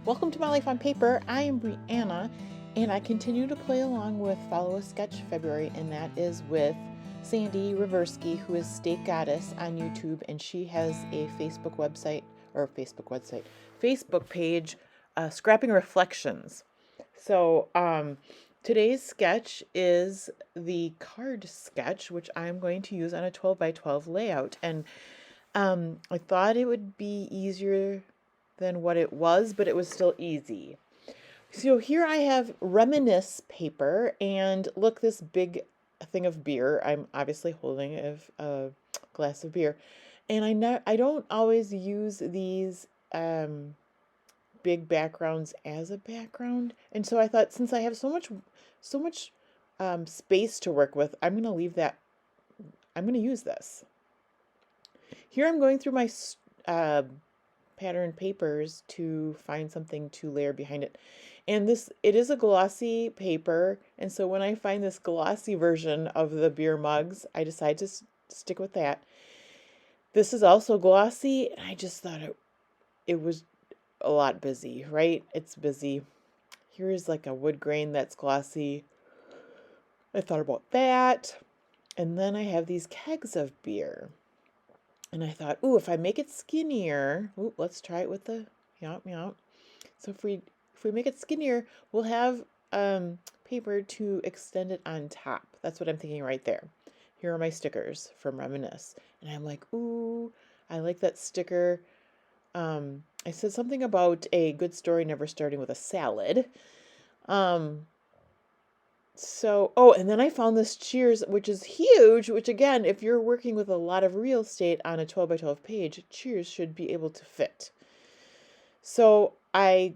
Welcome to My Life on Paper. I am Brianna, and I continue to play along with Follow a Sketch February, and that is with Sandy Reversky, who is State Goddess on YouTube, and she has a Facebook page, Scrapping Reflections. So, today's sketch is the card sketch, which I'm going to use on a 12 by 12 layout, and I thought it would be easier than what it was, but it was still easy. So here I have reminisce paper, and look, this big thing of beer. I'm obviously holding a glass of beer, and I don't always use these big backgrounds as a background, and so I thought since I have so much space to work with, I'm going to leave that. I'm going to use this. Here I'm going through my pattern papers to find something to layer behind it. And it is a glossy paper, and so when I find this glossy version of the beer mugs, I decide to stick with that. This is also glossy, and I just thought it was a lot busy, right? It's busy. Here's like a wood grain that's glossy. I thought about that. And then I have these kegs of beer. And I thought, ooh, if I make it skinnier, ooh, let's try it with the meow. So if we make it skinnier, we'll have paper to extend it on top. That's what I'm thinking right there. Here are my stickers from Reminisce. And I'm like, ooh, I like that sticker. I said something about a good story never starting with a salad. Oh, and then I found this Cheers, which is huge, which again, if you're working with a lot of real estate on a 12 by 12 page, Cheers should be able to fit. So I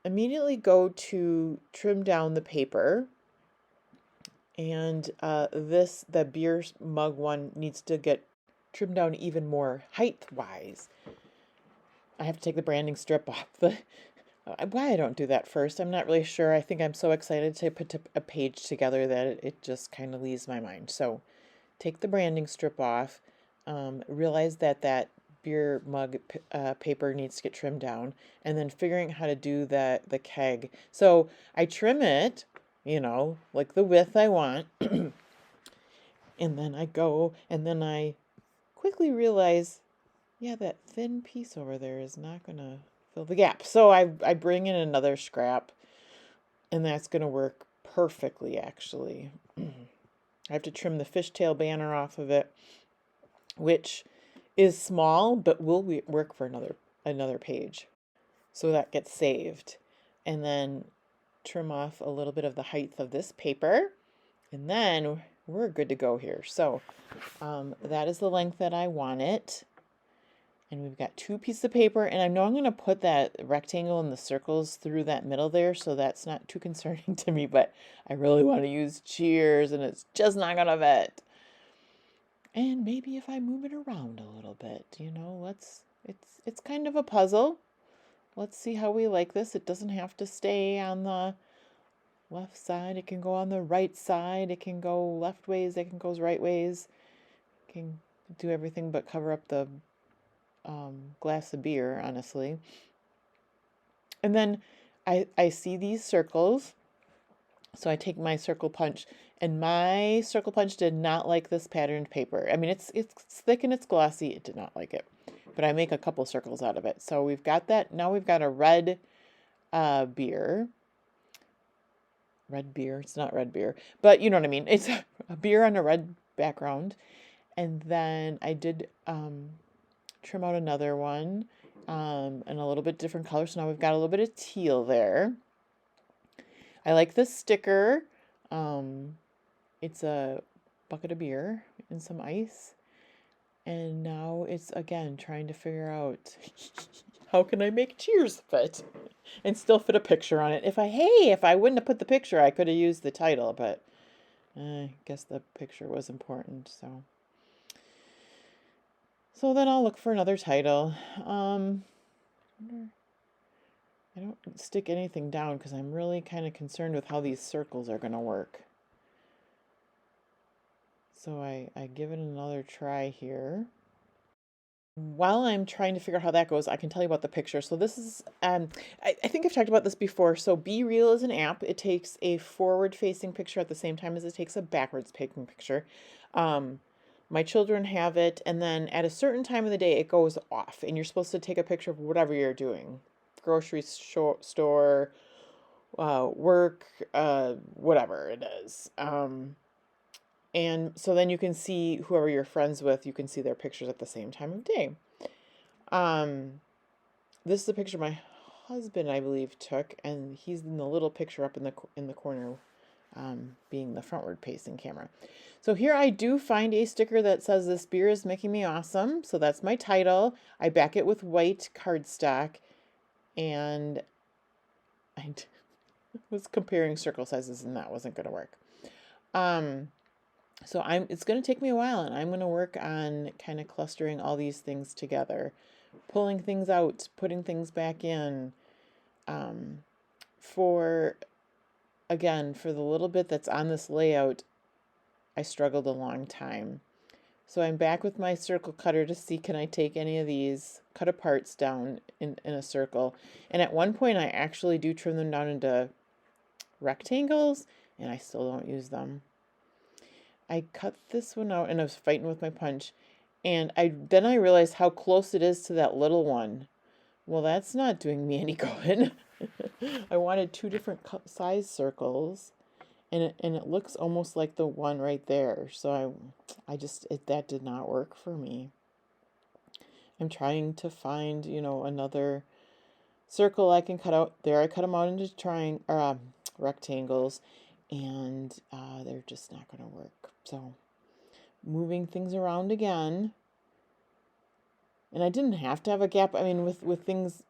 immediately go to trim down the paper, and the beer mug one needs to get trimmed down even more height-wise. I have to take the branding strip off why I don't do that first, I'm not really sure. I think I'm so excited to put a page together that it just kind of leaves my mind. So take the branding strip off, realize that beer mug paper needs to get trimmed down, and then figuring out how to do the keg. So I trim it, like the width I want, and then I go, and then I quickly realize, yeah, that thin piece over there is not going to fill the gap. So I bring in another scrap, and that's going to work perfectly, actually. I have to trim the fishtail banner off of it, which is small, but will work for another page. So that gets saved. And then trim off a little bit of the height of this paper, and then we're good to go here. So that is the length that I want it. And we've got 2 pieces of paper, and I know I'm going to put that rectangle and the circles through that middle there, so that's not too concerning to me, but I really want to use Cheers, and it's just not going to fit. And maybe if I move it around a little bit, it's kind of a puzzle. Let's see how we like this. It doesn't have to stay on the left side. It can go on the right side. It can go left ways. It can go right ways. It can do everything but cover up the glass of beer, honestly. And then I see these circles, so I take my circle punch, and my circle punch did not like this patterned paper. I mean, it's thick and it's glossy. It did not like it, but I make a couple circles out of it. So we've got that. Now we've got a red beer. Red beer. It's not red beer, but you know what I mean. It's a beer on a red background. And then I did trim out another one in a little bit different color. So now we've got a little bit of teal there. I like this sticker. It's a bucket of beer and some ice. And now it's, again, trying to figure out how can I make Cheers fit and still fit a picture on it. If I wouldn't have put the picture, I could have used the title, but I guess the picture was important, so. So then I'll look for another title. I don't stick anything down because I'm really kind of concerned with how these circles are going to work. So I give it another try here. while I'm trying to figure out how that goes, I can tell you about the picture. So this is, I think I've talked about this before. So Be Real is an app. It takes a forward-facing picture at the same time as it takes a backwards-facing picture. Um, my children have it, and then at a certain time of the day, it goes off, and you're supposed to take a picture of whatever you're doing, grocery store, work, whatever it is. And so then you can see whoever you're friends with, you can see their pictures at the same time of day. Um, this is a picture my husband, I believe, took, and he's in the little picture up in the corner, being the frontward facing camera. So here I do find a sticker that says "This beer is making me awesome." So that's my title. I back it with white cardstock, and I was comparing circle sizes, and that wasn't going to work. So it's going to take me a while, and I'm going to work on kind of clustering all these things together, pulling things out, putting things back in. Um, for, again, for the little bit that's on this layout, I struggled a long time. So I'm back with my circle cutter to see, can I take any of these cut aparts down in a circle. And at one point I actually do trim them down into rectangles, and I still don't use them. I cut this one out, and I was fighting with my punch, and then I realized how close it is to that little one. Well, that's not doing me any good. I wanted two different size circles, and it looks almost like the one right there. So that did not work for me. I'm trying to find, another circle I can cut out. There, I cut them out into rectangles, and they're just not going to work. So moving things around again. And I didn't have to have a gap. I mean, with things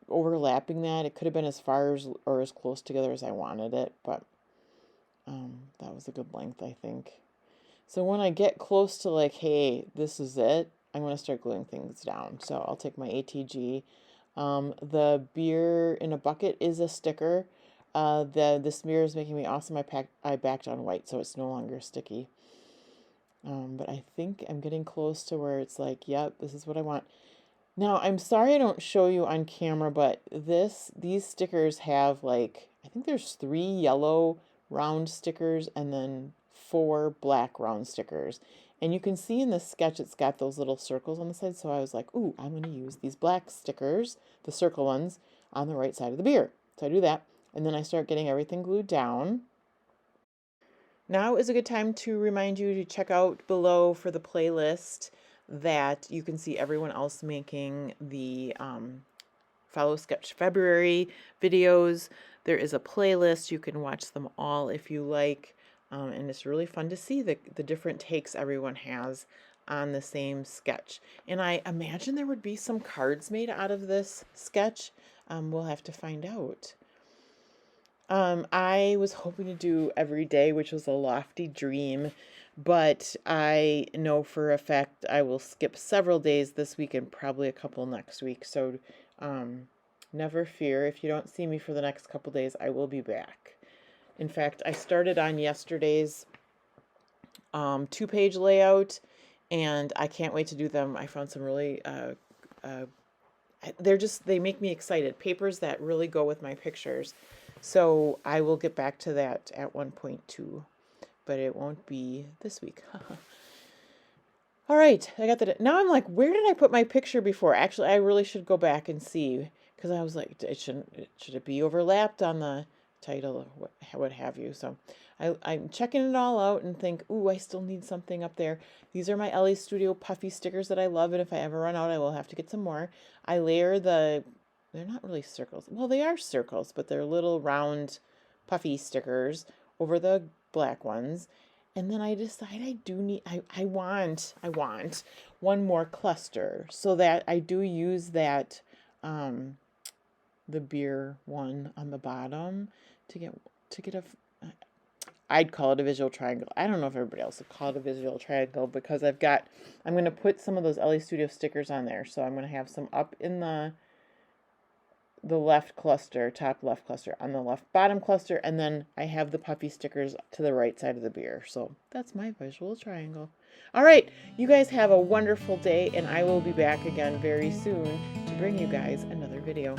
overlapping that, it could have been as far as or as close together as I wanted it, but that was a good length, I think. So when I get close to like, hey, this is it, I'm going to start gluing things down. So I'll take my ATG. The beer in a bucket is a sticker. This mirror is making me awesome. I backed on white, so it's no longer sticky. But I think I'm getting close to where it's like, yep, this is what I want. Now, I'm sorry I don't show you on camera, but these stickers have like, I think there's 3 yellow round stickers and then 4 black round stickers. And you can see in the sketch it's got those little circles on the side, so I was like, ooh, I'm going to use these black stickers, the circle ones, on the right side of the beer. So I do that, and then I start getting everything glued down. Now is a good time to remind you to check out below for the playlist that you can see everyone else making the Follow Sketch February videos. There is a playlist. You can watch them all if you like. And it's really fun to see the different takes everyone has on the same sketch. And I imagine there would be some cards made out of this sketch. We'll have to find out. I was hoping to do every day, which was a lofty dream, but I know for a fact I will skip several days this week and probably a couple next week. So, never fear. If you don't see me for the next couple days, I will be back. In fact, I started on yesterday's 2-page layout, and I can't wait to do them. I found some really, they make me excited. Papers that really go with my pictures. So I will get back to that at 1.2, but it won't be this week. All right, I got that. Now I'm like, where did I put my picture before? Actually, I really should go back and see, because I was like, should it be overlapped on the title or what have you? So I'm checking it all out and think, ooh, I still need something up there. These are my LA Studio puffy stickers that I love, and if I ever run out, I will have to get some more. I layer they're not really circles. Well, they are circles, but they're little round puffy stickers over the black ones. And then I decide I want one more cluster, so that I do use that, the beer one on the bottom to get I'd call it a visual triangle. I don't know if everybody else would call it a visual triangle, because I'm going to put some of those LA Studio stickers on there. So I'm going to have some up in the left cluster, top left cluster, on the left bottom cluster, and then I have the puffy stickers to the right side of the beer. So that's my visual triangle. All right, you guys have a wonderful day, and I will be back again very soon to bring you guys another video.